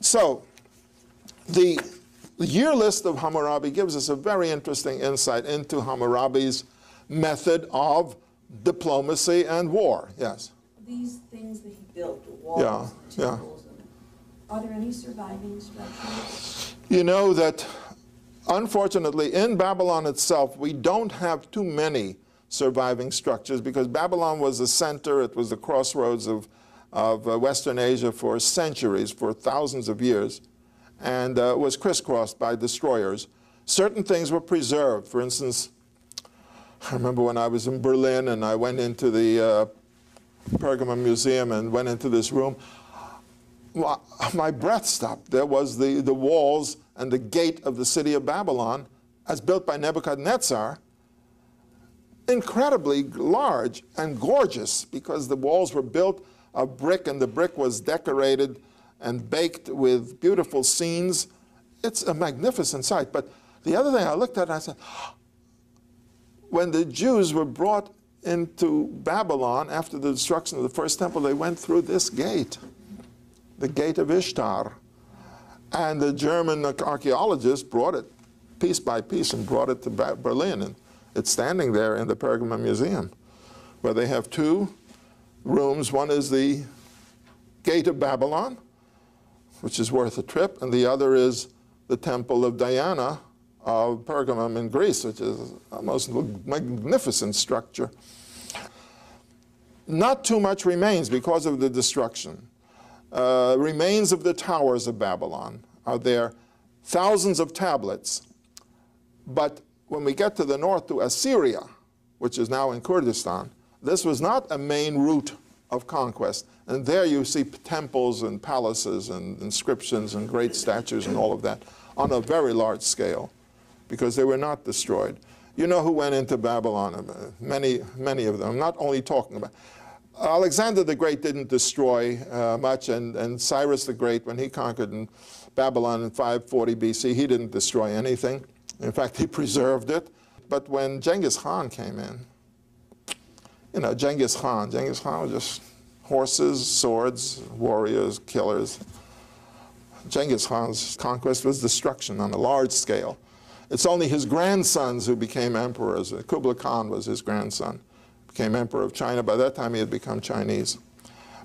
So the year list of Hammurabi gives us a very interesting insight into Hammurabi's method of diplomacy and war. Yes? These things that he built, the walls, the temples, are there any surviving structures? You know that, unfortunately, in Babylon itself, we don't have too many surviving structures because Babylon was the center, it was the crossroads of Western Asia for centuries, for thousands of years, and was crisscrossed by destroyers. Certain things were preserved. For instance, I remember when I was in Berlin and I went into the Pergamon Museum and went into this room, my breath stopped. There was the walls and the gate of the city of Babylon, as built by Nebuchadnezzar, incredibly large and gorgeous because the walls were built of brick and the brick was decorated and baked with beautiful scenes. It's a magnificent sight. But the other thing I looked at and I said, when the Jews were brought into Babylon after the destruction of the first temple, they went through this gate, the gate of Ishtar. And the German archaeologists brought it piece by piece and brought it to Berlin. And it's standing there in the Pergamon Museum, where they have two rooms. One is the Gate of Babylon, which is worth a trip, and the other is the Temple of Diana of Pergamum in Greece, which is a most magnificent structure. Not too much remains because of the destruction. Remains of the towers of Babylon are there, thousands of tablets. But when we get to the north to Assyria, which is now in Kurdistan, this was not a main route of conquest. And there you see temples and palaces and inscriptions and great statues and all of that on a very large scale because they were not destroyed. You know who went into Babylon? Many of them. I'm not only talking about Alexander the Great didn't destroy much, and Cyrus the Great, when he conquered in Babylon in 540 BC, he didn't destroy anything. In fact, he preserved it. But when Genghis Khan came in, you know, Genghis Khan was just horses, swords, warriors, killers. Genghis Khan's conquest was destruction on a large scale. It's only his grandsons who became emperors. Kublai Khan was his grandson. Became emperor of China. By that time, he had become Chinese.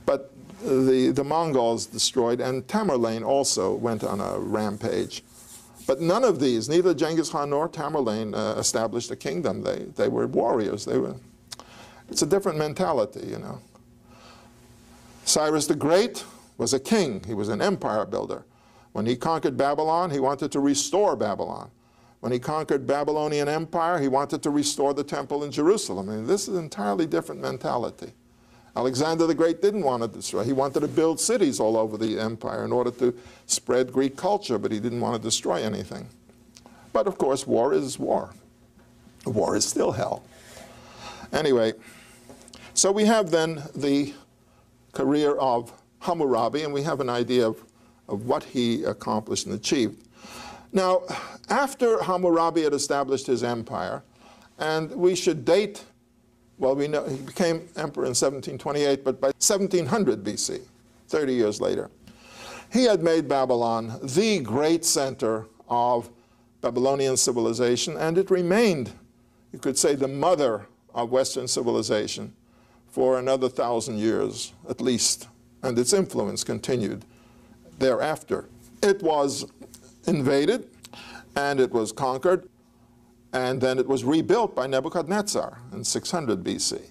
But the Mongols destroyed, and Tamerlane also went on a rampage. But none of these, neither Genghis Khan nor Tamerlane, established a kingdom. They were warriors. It's a different mentality, you know. Cyrus the Great was a king. He was an empire builder. When he conquered Babylon, he wanted to restore Babylon. When he conquered Babylonian Empire, he wanted to restore the temple in Jerusalem. I mean, this is an entirely different mentality. Alexander the Great didn't want to destroy. He wanted to build cities all over the empire in order to spread Greek culture, but he didn't want to destroy anything. But of course, war is war. War is still hell. Anyway, so we have then the career of Hammurabi, and we have an idea of what he accomplished and achieved. Now, after Hammurabi had established his empire, and we should date, well, we know he became emperor in 1728, but by 1700 BC, 30 years later, he had made Babylon the great center of Babylonian civilization, and it remained, you could say, the mother of Western civilization for another 1,000 years at least, and its influence continued thereafter. It was invaded, and it was conquered, and then it was rebuilt by Nebuchadnezzar in 600 BC.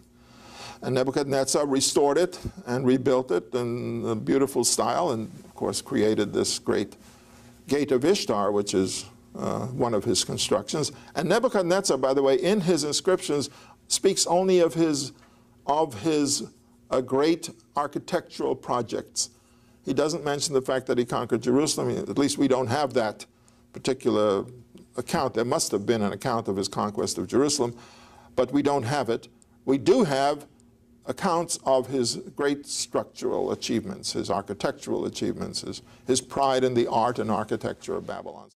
And Nebuchadnezzar restored it and rebuilt it in a beautiful style, and of course created this great Gate of Ishtar, which is one of his constructions. And Nebuchadnezzar, by the way, in his inscriptions speaks only of his great architectural projects. He doesn't mention the fact that he conquered Jerusalem. At least we don't have that particular account. There must have been an account of his conquest of Jerusalem, but we don't have it. We do have accounts of his great structural achievements, his architectural achievements, his pride in the art and architecture of Babylon.